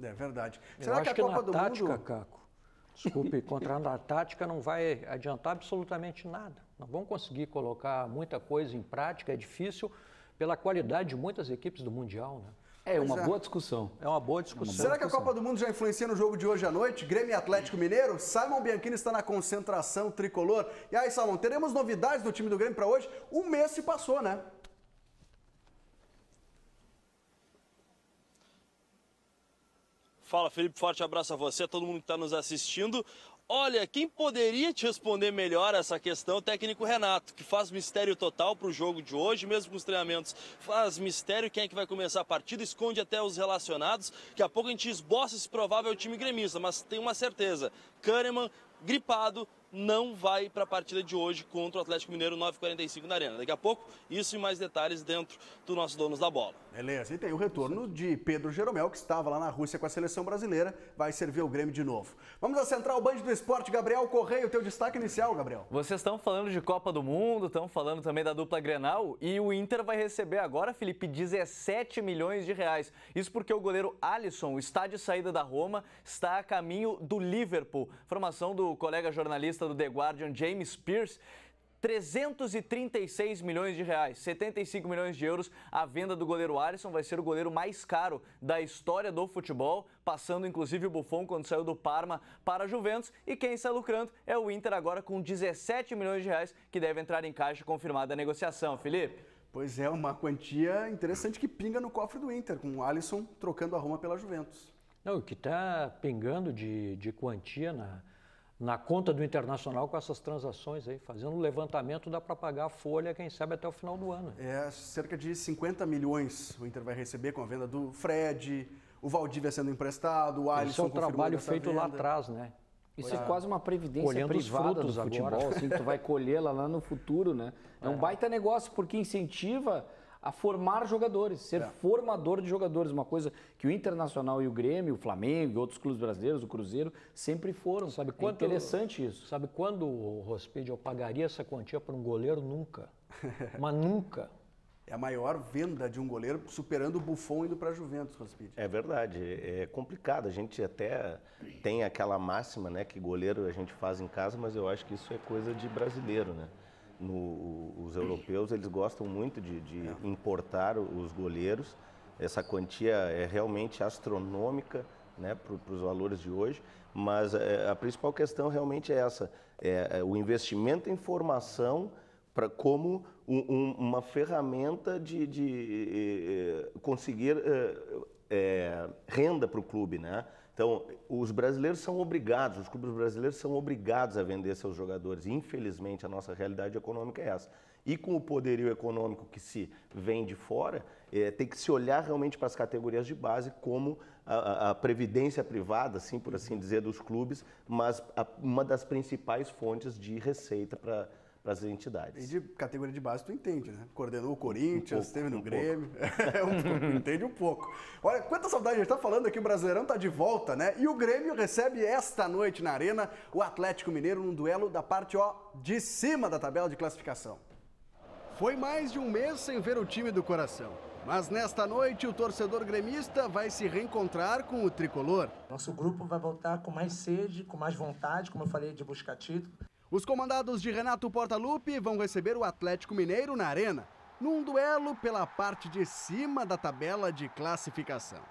É verdade. Será que a Copa do Mundo... Caco, desculpe, contra a tática não vai adiantar absolutamente nada. Não vamos conseguir colocar muita coisa em prática, é difícil pela qualidade de muitas equipes do Mundial, né? É uma boa discussão. É uma boa discussão. Será que a Copa do Mundo já influencia no jogo de hoje à noite? Grêmio e Atlético Mineiro? Simon Bianchini está na concentração tricolor. E aí, Simon, teremos novidades do time do Grêmio para hoje? Um mês se passou, né? Fala, Felipe, forte abraço a você, a todo mundo que está nos assistindo. Olha, quem poderia te responder melhor essa questão é o técnico Renato, que faz mistério total para o jogo de hoje, mesmo com os treinamentos. Faz mistério quem é que vai começar a partida, esconde até os relacionados. Daqui a pouco a gente esboça esse provável time gremista, mas tem uma certeza, Kahneman, gripado, não vai para a partida de hoje contra o Atlético Mineiro 9h45 na Arena. Daqui a pouco, isso e mais detalhes dentro do nosso Donos da Bola. Beleza, e tem o retorno de Pedro Jeromel, que estava lá na Rússia com a seleção brasileira, vai servir o Grêmio de novo. Vamos à Central Band do Esporte, Gabriel Correia, o teu destaque inicial, Gabriel. Vocês estão falando de Copa do Mundo, estão falando também da dupla Grenal, e o Inter vai receber agora, Felipe, 17 milhões de reais. Isso porque o goleiro Alisson está de saída da Roma, está a caminho do Liverpool. Informação do colega jornalista do The Guardian, James Pearce. 336 milhões de reais, 75 milhões de euros. A venda do goleiro Alisson vai ser o goleiro mais caro da história do futebol, passando inclusive o Buffon quando saiu do Parma para a Juventus. E quem está lucrando é o Inter agora com 17 milhões de reais, que deve entrar em caixa confirmada a negociação. Felipe? Pois é, uma quantia interessante que pinga no cofre do Inter, com o Alisson trocando a Roma pela Juventus. Não, o que está pingando de quantia na conta do Internacional com essas transações aí, fazendo um levantamento, dá para pagar a folha, quem sabe, até o final do ano. É, cerca de 50 milhões o Inter vai receber com a venda do Fred, o Valdívia sendo emprestado, o Alisson. Isso é o trabalho feito lá atrás, né? Isso é quase uma previdência privada do futebol, assim, que tu vai colher lá no futuro, né? É um baita negócio, porque incentiva a formar jogadores, ser formador de jogadores, uma coisa que o Internacional e o Grêmio, o Flamengo e outros clubes brasileiros, o Cruzeiro, sempre foram. Sabe quanto, interessante isso. Sabe quando, Rospede, eu pagaria essa quantia para um goleiro? Nunca. Mas nunca. É a maior venda de um goleiro, superando o Buffon indo para a Juventus, Rospede. É verdade, é complicado. A gente até tem aquela máxima, né, que goleiro a gente faz em casa, mas eu acho que isso é coisa de brasileiro, né? Os europeus, eles gostam muito de importar os goleiros. Essa quantia é realmente astronômica, né, para os valores de hoje, mas a principal questão realmente é essa, o investimento em formação como uma ferramenta de conseguir renda para o clube, né? Então, os brasileiros são obrigados, os clubes brasileiros são obrigados a vender seus jogadores. Infelizmente, a nossa realidade econômica é essa. E com o poderio econômico que se vem de fora, tem que se olhar realmente para as categorias de base como a previdência privada, assim, por assim dizer, dos clubes, mas uma das principais fontes de receita para as entidades. E de categoria de base tu entende, né? Coordenou o Corinthians, esteve no Grêmio, entende um pouco. Olha, quanta saudade a gente tá falando aqui, o Brasileirão tá de volta, né? E o Grêmio recebe esta noite na Arena o Atlético Mineiro num duelo da parte, de cima da tabela de classificação. Foi mais de um mês sem ver o time do coração. Mas nesta noite o torcedor gremista vai se reencontrar com o tricolor. Nosso grupo vai voltar com mais sede, com mais vontade, como eu falei, de buscar título. Os comandados de Renato Portaluppi vão receber o Atlético Mineiro na Arena, num duelo pela parte de cima da tabela de classificação.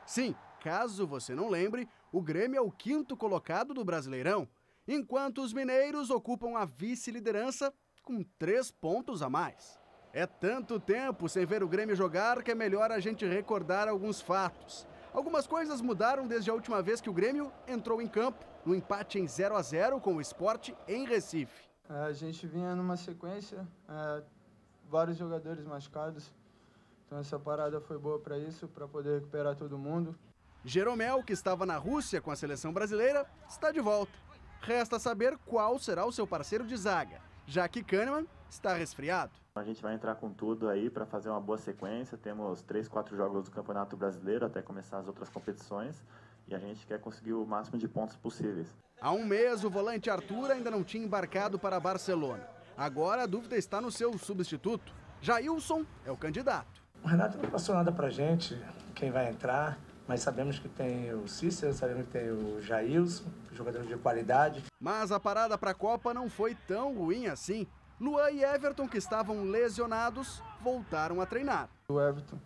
Sim, caso você não lembre, o Grêmio é o 5º colocado do Brasileirão, enquanto os mineiros ocupam a vice-liderança com 3 pontos a mais. É tanto tempo sem ver o Grêmio jogar que é melhor a gente recordar alguns fatos. Algumas coisas mudaram desde a última vez que o Grêmio entrou em campo, no empate em 0-0 com o Sport em Recife. A gente vinha numa sequência, vários jogadores machucados, então essa parada foi boa para isso, para poder recuperar todo mundo. Jeromel, que estava na Rússia com a seleção brasileira, está de volta. Resta saber qual será o seu parceiro de zaga, já que Kahneman está resfriado. A gente vai entrar com tudo aí para fazer uma boa sequência. Temos 3, 4 jogos do Campeonato Brasileiro até começar as outras competições e a gente quer conseguir o máximo de pontos possíveis. Há um mês, o volante Arthur ainda não tinha embarcado para Barcelona. Agora a dúvida está no seu substituto. Jailson é o candidato. O Renato não passou nada pra gente, quem vai entrar. mas sabemos que tem o Cícero, sabemos que tem o Jailson, jogadores de qualidade. Mas a parada para a Copa não foi tão ruim assim. Luan e Everton, que estavam lesionados, voltaram a treinar. O Everton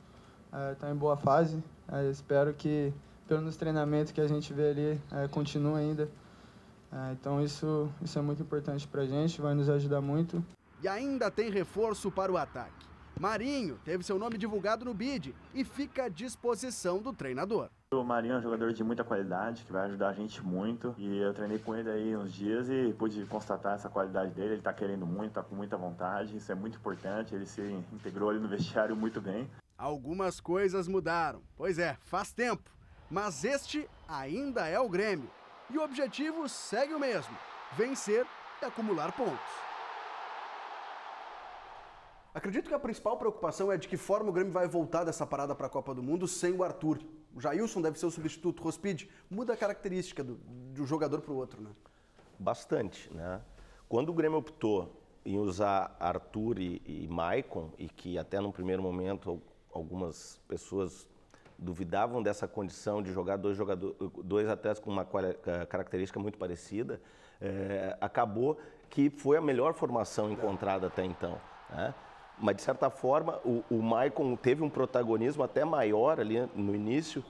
está em boa fase, espero que pelos treinamentos que a gente vê ali continue ainda. Então isso é muito importante para a gente, vai nos ajudar muito. E ainda tem reforço para o ataque. Marinho teve seu nome divulgado no bid e fica à disposição do treinador. O Marinho é um jogador de muita qualidade, que vai ajudar a gente muito. E eu treinei com ele aí uns dias e pude constatar essa qualidade dele. Ele está querendo muito, está com muita vontade, isso é muito importante. Ele se integrou ali no vestiário muito bem. Algumas coisas mudaram, pois é, faz tempo. Mas este ainda é o Grêmio. E o objetivo segue o mesmo: vencer e acumular pontos. Acredito que a principal preocupação é de que forma o Grêmio vai voltar dessa parada para a Copa do Mundo sem o Arthur. O Jailson deve ser o substituto. Rospide, muda a característica de um jogador para o outro, né? Bastante, né? Quando o Grêmio optou em usar Arthur e Maicon, e que até num primeiro momento algumas pessoas duvidavam dessa condição de jogar dois atletas com uma característica muito parecida, acabou que foi a melhor formação encontrada até então, né? Mas, de certa forma, o Maicon teve um protagonismo até maior ali no início,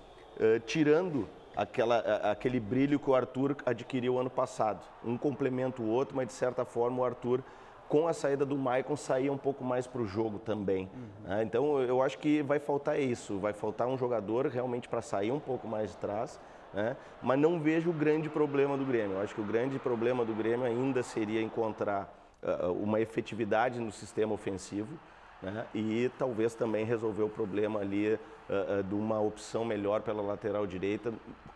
tirando aquele brilho que o Arthur adquiriu ano passado. Um complementa o outro, mas, de certa forma, o Arthur, com a saída do Maicon, saía um pouco mais para o jogo também. Então, eu acho que vai faltar isso, vai faltar um jogador realmente para sair um pouco mais de trás, né? Mas não vejo o grande problema do Grêmio. Eu acho que o grande problema do Grêmio ainda seria encontrar uma efetividade no sistema ofensivo, né? E talvez também resolver o problema ali de uma opção melhor pela lateral direita,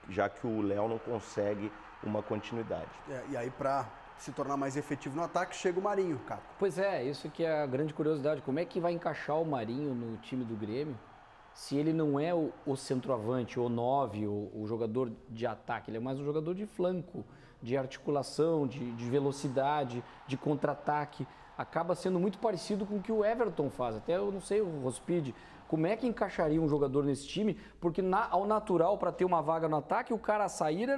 já que o Léo não consegue uma continuidade. E aí, para se tornar mais efetivo no ataque, chega o Marinho, cara. Pois é, isso que é a grande curiosidade. Como é que vai encaixar o Marinho no time do Grêmio se ele não é o centroavante, o 9, o jogador de ataque? Ele é mais um jogador de flanco, de articulação, de velocidade, de contra-ataque. Acaba sendo muito parecido com o que o Everton faz. Até eu não sei, o Rospide, como é que encaixaria um jogador nesse time? Porque ao natural, para ter uma vaga no ataque, o cara a sair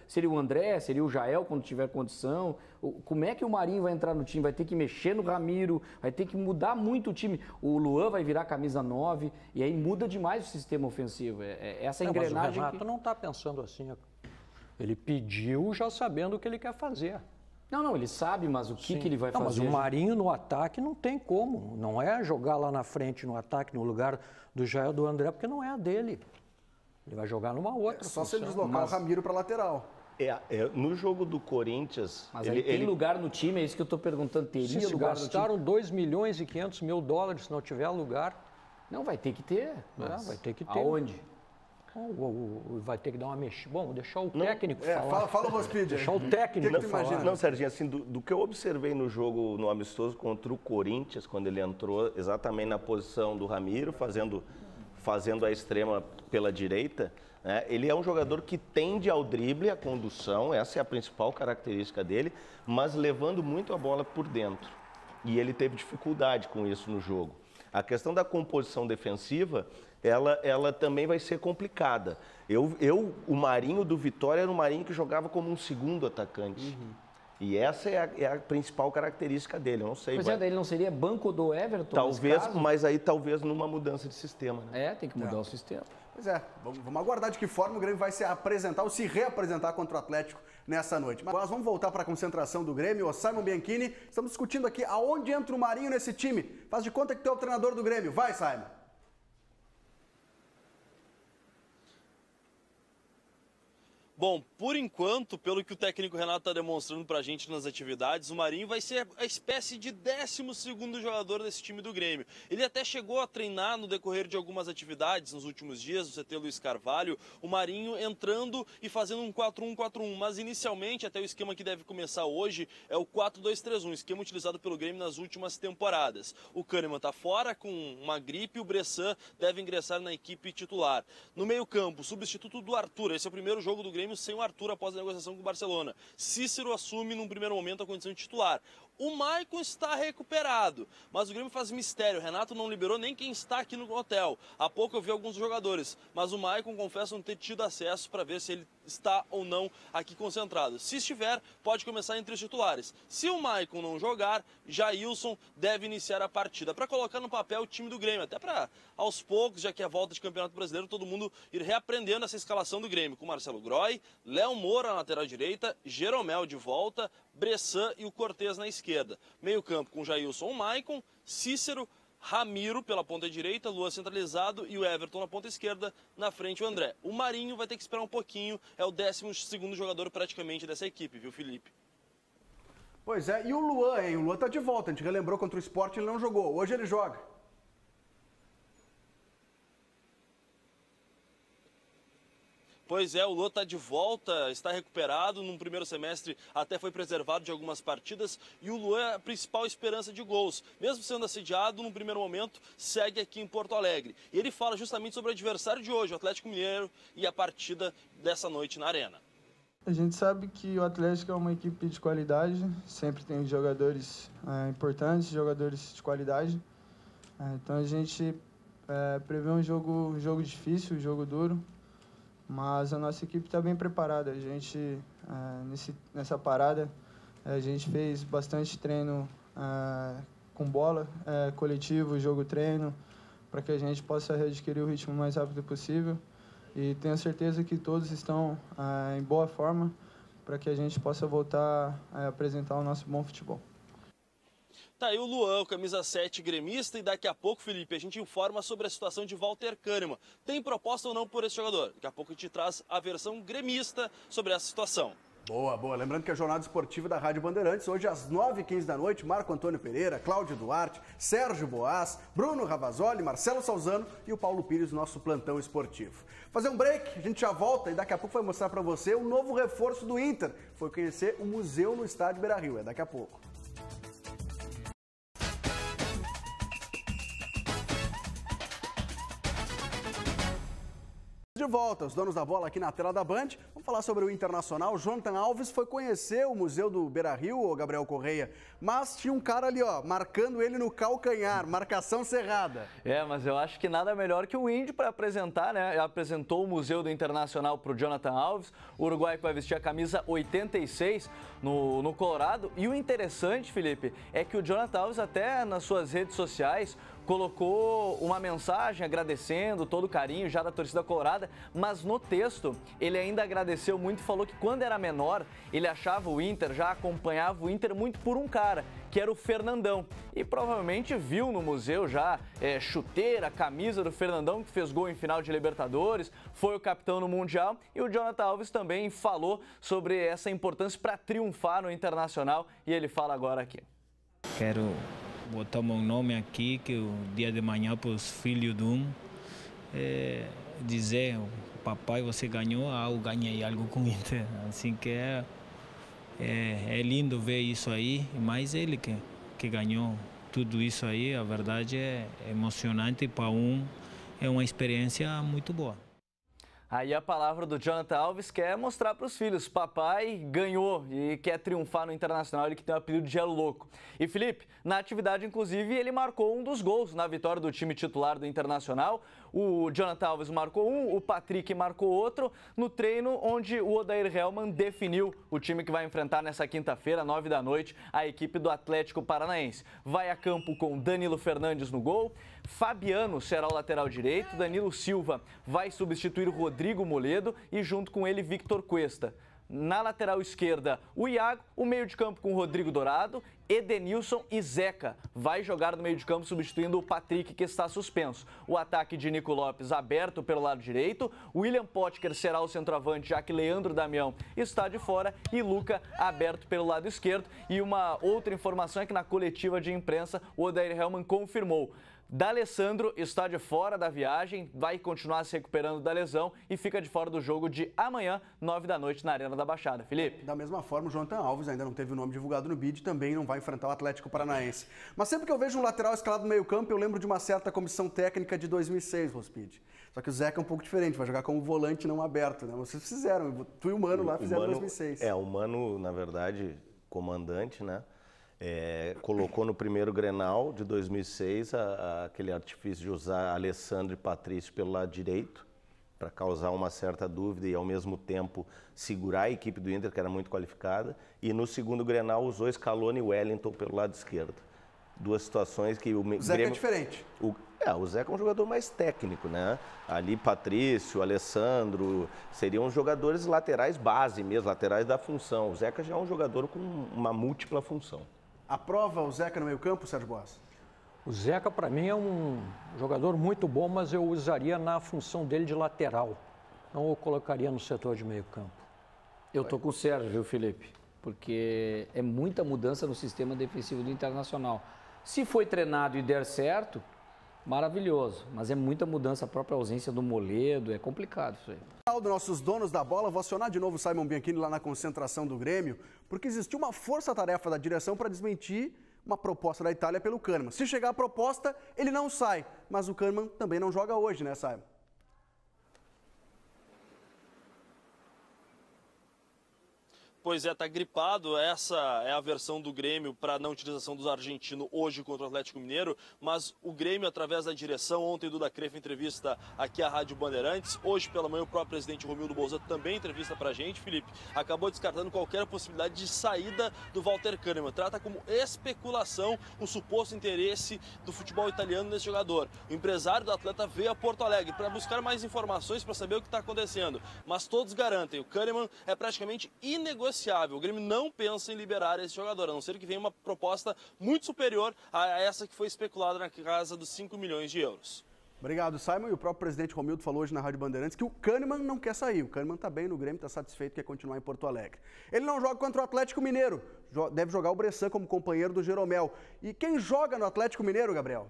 seria o André, seria o Jael quando tiver condição. Como é que o Marinho vai entrar no time? Vai ter que mexer no Ramiro, vai ter que mudar muito o time. O Luan vai virar camisa 9 e aí muda demais o sistema ofensivo. Essa engrenagem... Mas o Renato não está pensando assim. Ele pediu já sabendo o que ele quer fazer. Não, ele sabe, mas o que ele vai fazer? Mas o Marinho no ataque não tem como. Não é jogar lá na frente no ataque, no lugar do Jael, do André, porque não é a dele. Ele vai jogar numa outra só se ele deslocar o Ramiro para lateral. No jogo do Corinthians... Mas aí tem lugar no time, é isso que eu estou perguntando. Teria lugar no time? Gastaram 2 milhões e 500 mil dólares, se não tiver lugar. Não, vai ter que ter. Vai ter que ter. Aonde? Vai ter que dar uma mexida. Bom, deixar o técnico falar. Fala o Rospide. Deixar o técnico falar. Não, Serginho, assim, do que eu observei no jogo, no amistoso contra o Corinthians, quando ele entrou exatamente na posição do Ramiro, fazendo a extrema pela direita, né? Ele é um jogador que tende ao drible, à condução, essa é a principal característica dele, mas levando muito a bola por dentro. E ele teve dificuldade com isso no jogo. A questão da composição defensiva, ela também vai ser complicada. O Marinho do Vitória era um Marinho que jogava como um segundo atacante. E essa é a principal característica dele, eu não sei. Pois ele não seria banco do Everton? Talvez, mas aí talvez numa mudança de sistema, né? Tem que mudar o sistema. Pois vamos aguardar de que forma o Grêmio vai se apresentar ou se reapresentar contra o Atlético nessa noite. Mas vamos voltar para a concentração do Grêmio. O Simon Bianchini, estamos discutindo aqui aonde entra o Marinho nesse time. Faz de conta que tu é o treinador do Grêmio. Vai, Simon. Bom, por enquanto, pelo que o técnico Renato está demonstrando para a gente nas atividades, o Marinho vai ser a espécie de 12º jogador desse time do Grêmio. Ele até chegou a treinar no decorrer de algumas atividades nos últimos dias, no CT Luiz Carvalho, o Marinho entrando e fazendo um 4-1-4-1, mas inicialmente, até o esquema que deve começar hoje, é o 4-2-3-1, esquema utilizado pelo Grêmio nas últimas temporadas. O Kahneman está fora com uma gripe e o Bressan deve ingressar na equipe titular. No meio-campo, substituto do Arthur, esse é o primeiro jogo do Grêmio sem o Arthur após a negociação com o Barcelona. Cícero assume num primeiro momento a condição de titular. O Maicon está recuperado, mas o Grêmio faz mistério. O Renato não liberou nem quem está aqui no hotel. Há pouco eu vi alguns jogadores, mas o Maicon confessa não ter tido acesso para ver se ele está ou não aqui concentrado. Se estiver, pode começar entre os titulares. Se o Maicon não jogar, Jailson deve iniciar a partida, para colocar no papel o time do Grêmio, até para, aos poucos, já que é volta de Campeonato Brasileiro, todo mundo ir reaprendendo essa escalação do Grêmio, com Marcelo Groy, Léo Moura na lateral direita, Jeromel de volta, Bressan e o Cortez na esquerda. Meio campo com Jailson, Maicon, Cícero, Ramiro pela ponta direita, Luan centralizado e o Everton na ponta esquerda, na frente o André. O Marinho vai ter que esperar um pouquinho, é o 12º jogador praticamente dessa equipe, viu, Felipe? Pois é, e o Luan, hein? O Luan tá de volta, a gente relembrou contra o Sport, ele não jogou, hoje ele joga. Pois é, o Luan está de volta, está recuperado. No primeiro semestre até foi preservado de algumas partidas. E o Luan é a principal esperança de gols. Mesmo sendo assediado, no primeiro momento, segue aqui em Porto Alegre. E ele fala justamente sobre o adversário de hoje, o Atlético Mineiro, e a partida dessa noite na Arena. A gente sabe que o Atlético é uma equipe de qualidade, sempre tem jogadores importantes, jogadores de qualidade. Então a gente prevê um jogo difícil, um jogo duro. Mas a nossa equipe está bem preparada. A gente, nessa parada, a gente fez bastante treino com bola, coletivo, jogo-treino, para que a gente possa readquirir o ritmo o mais rápido possível. E tenho certeza que todos estão em boa forma para que a gente possa voltar a apresentar o nosso bom futebol. Tá aí o Luan, camisa 7 gremista, e daqui a pouco, Felipe, a gente informa sobre a situação de Walter Kahneman. Tem proposta ou não por esse jogador? Daqui a pouco a gente traz a versão gremista sobre essa situação. Boa, boa. Lembrando que a jornada esportiva da Rádio Bandeirantes, hoje às 9h15 da noite, Marco Antônio Pereira, Cláudio Duarte, Sérgio Boas, Bruno Ravazoli, Marcelo Salzano e o Paulo Pires, nosso plantão esportivo. Fazer um break, a gente já volta e daqui a pouco vai mostrar para você o novo reforço do Inter. Foi conhecer o museu no estádio Beira-Rio, daqui a pouco. De volta, os donos da bola aqui na tela da Band. Vamos falar sobre o Internacional. O Jonathan Alves foi conhecer o Museu do Beira-Rio, o Gabriel Correia, mas tinha um cara ali, ó, marcando ele no calcanhar, marcação cerrada. Mas eu acho que nada melhor que o Indy para apresentar, né? Ele apresentou o Museu do Internacional para o Jonathan Alves, o uruguaio que vai vestir a camisa 86 no Colorado. E o interessante, Felipe, é que o Jonathan Alves até nas suas redes sociais colocou uma mensagem agradecendo todo o carinho já da torcida colorada, mas no texto ele ainda agradeceu muito e falou que quando era menor ele achava o Inter, já acompanhava o Inter muito por um cara, que era o Fernandão. E provavelmente viu no museu já chuteira, camisa do Fernandão, que fez gol em final de Libertadores, foi o capitão no Mundial. E o Jonathan Alves também falou sobre essa importância para triunfar no Internacional e ele fala agora aqui. Quero botar meu nome aqui, que o dia de manhã para os filhos de um, dizer, papai, você ganhou algo, ganhei algo com o Inter. Assim que é lindo ver isso aí, mas ele que ganhou tudo isso aí, a verdade é emocionante, para é uma experiência muito boa. Aí a palavra do Jonathan Alves quer mostrar para os filhos, papai ganhou e quer triunfar no Internacional, ele que tem o apelido de Gelo Louco. E Felipe, na atividade inclusive ele marcou um dos gols na vitória do time titular do Internacional. O Jonathan Alves marcou um, o Patrick marcou outro, no treino onde o Odair Hellmann definiu o time que vai enfrentar nessa quinta-feira, 9 da noite, a equipe do Atlético Paranaense. Vai a campo com Danilo Fernandes no gol, Fabiano será o lateral direito, Danilo Silva vai substituir o Rodrigo Moledo e junto com ele Victor Cuesta. Na lateral esquerda, o Iago, o meio de campo com o Rodrigo Dourado, Edenilson e Zeca. Vai jogar no meio de campo substituindo o Patrick, que está suspenso. O ataque de Nico Lopes aberto pelo lado direito, William Potker será o centroavante, já que Leandro Damião está de fora, e Luca aberto pelo lado esquerdo. E uma outra informação é que na coletiva de imprensa, o Odair Hellmann confirmou: D'Alessandro está de fora da viagem, vai continuar se recuperando da lesão e fica de fora do jogo de amanhã, 9 da noite, na Arena da Baixada. Felipe? Da mesma forma, o Jonathan Alves ainda não teve o nome divulgado no bid, também não vai enfrentar o Atlético Paranaense. Mas sempre que eu vejo um lateral escalado no meio campo, eu lembro de uma certa comissão técnica de 2006, Rospid. Só que o Zeca é um pouco diferente, vai jogar como volante não aberto, né? Vocês fizeram, tu e o Mano lá fizeram em 2006. O Mano, na verdade, comandante, né? colocou no primeiro Grenal de 2006 aquele artifício de usar Alessandro e Patrício pelo lado direito, para causar uma certa dúvida e, ao mesmo tempo, segurar a equipe do Inter, que era muito qualificada. E no segundo Grenal usou Scaloni e Wellington pelo lado esquerdo. Duas situações que o Zeca Grêmio... é diferente. O Zeca é um jogador mais técnico, né? Ali, Patrício, Alessandro, seriam jogadores laterais base mesmo, laterais da função. O Zeca já é um jogador com uma múltipla função. Aprova o Zeca no meio-campo, Sérgio Boas? O Zeca, para mim, é um jogador muito bom, mas eu usaria na função dele de lateral. Não o colocaria no setor de meio-campo. Eu tô com o Sérgio, viu, Felipe? Porque é muita mudança no sistema defensivo do Internacional. Se foi treinado e der certo, maravilhoso. Mas é muita mudança, a própria ausência do Moledo, é complicado isso aí. Nossos donos da bola, vou acionar de novo o Simon Bianchini lá na concentração do Grêmio, porque existiu uma força-tarefa da direção para desmentir uma proposta da Itália pelo Kahneman. Se chegar a proposta, ele não sai. Mas o Kahneman também não joga hoje, né, Simon? Pois é, tá gripado. Essa é a versão do Grêmio para a não utilização dos argentinos hoje contra o Atlético Mineiro. Mas o Grêmio, através da direção, ontem Duda Crefo entrevista aqui à Rádio Bandeirantes. Hoje, pela manhã, o próprio presidente Romildo Bolzano também entrevista pra gente, Felipe. Acabou descartando qualquer possibilidade de saída do Walter Kahneman. Trata como especulação um suposto interesse do futebol italiano nesse jogador. O empresário do atleta veio a Porto Alegre para buscar mais informações, para saber o que está acontecendo. Mas todos garantem, o Kahneman é praticamente inegociável. O Grêmio não pensa em liberar esse jogador, a não ser que venha uma proposta muito superior a essa que foi especulada na casa dos 5 milhões de euros. Obrigado, Simon. E o próprio presidente Romildo falou hoje na Rádio Bandeirantes que o Kahneman não quer sair. O Kahneman está bem no Grêmio, está satisfeito, quer continuar em Porto Alegre. Ele não joga contra o Atlético Mineiro, deve jogar o Bressan como companheiro do Jeromel. E quem joga no Atlético Mineiro, Gabriel?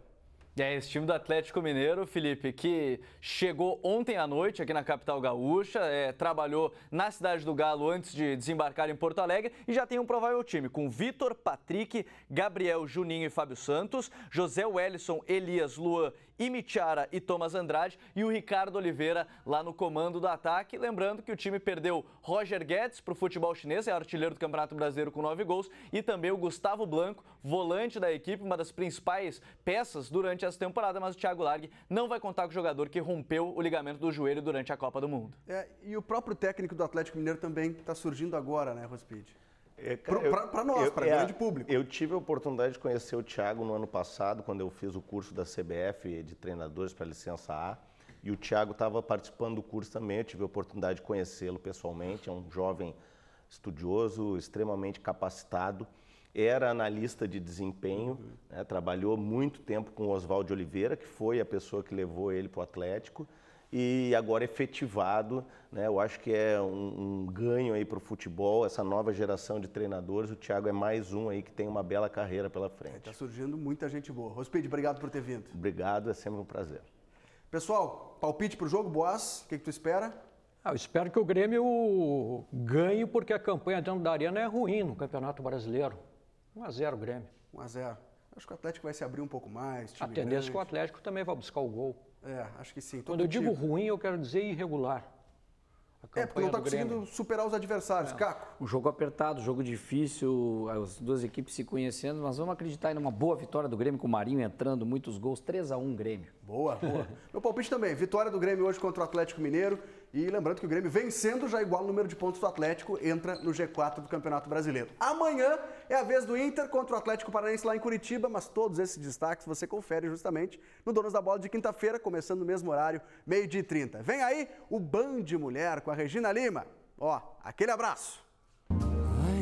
Esse time do Atlético Mineiro, Felipe, que chegou ontem à noite aqui na capital gaúcha, trabalhou na Cidade do Galo antes de desembarcar em Porto Alegre e já tem um provável time com Vitor, Patrick, Gabriel, Juninho e Fábio Santos, José Wellison, Elias, Luan, Imichara e Thomas Andrade e o Ricardo Oliveira lá no comando do ataque. Lembrando que o time perdeu Roger Guedes para o futebol chinês, é artilheiro do Campeonato Brasileiro com 9 gols, e também o Gustavo Blanco, volante da equipe, uma das principais peças durante essa temporada, mas o Thiago Largue não vai contar com o jogador que rompeu o ligamento do joelho durante a Copa do Mundo. E o próprio técnico do Atlético Mineiro também está surgindo agora, né, Rospide? Para nós, para grande público. Eu tive a oportunidade de conhecer o Thiago no ano passado, quando eu fiz o curso da CBF de treinadores para licença A. E o Thiago estava participando do curso também, eu tive a oportunidade de conhecê-lo pessoalmente. É um jovem estudioso, extremamente capacitado. Era analista de desempenho, né, trabalhou muito tempo com o Oswaldo Oliveira, que foi a pessoa que levou ele para o Atlético. E agora efetivado, né? Eu acho que é um ganho aí para o futebol, essa nova geração de treinadores. O Thiago é mais um aí que tem uma bela carreira pela frente. Está surgindo muita gente boa. Rospide, obrigado por ter vindo. Obrigado, é sempre um prazer. Pessoal, palpite para o jogo, Boas, o que tu espera? Eu espero que o Grêmio ganhe, porque a campanha dentro da arena é ruim no Campeonato Brasileiro. 1-0 Grêmio. 1-0. Acho que o Atlético vai se abrir um pouco mais. A tendência é que o Atlético também vai buscar o gol. Acho que sim. Quando eu digo ruim, eu quero dizer irregular. Porque não está conseguindo superar os adversários. Caco. O jogo apertado, jogo difícil, as duas equipes se conhecendo, mas vamos acreditar em uma boa vitória do Grêmio, com o Marinho entrando, muitos gols, 3-1 Grêmio. Boa. Meu palpite também, vitória do Grêmio hoje contra o Atlético Mineiro. E lembrando que o Grêmio, vencendo, já igual o número de pontos do Atlético, entra no G4 do Campeonato Brasileiro. Amanhã é a vez do Inter contra o Atlético Paranaense lá em Curitiba, mas todos esses destaques você confere justamente no Donos da Bola de quinta-feira, começando no mesmo horário, 12h30. Vem aí o Band Mulher com a Regina Lima. Aquele abraço.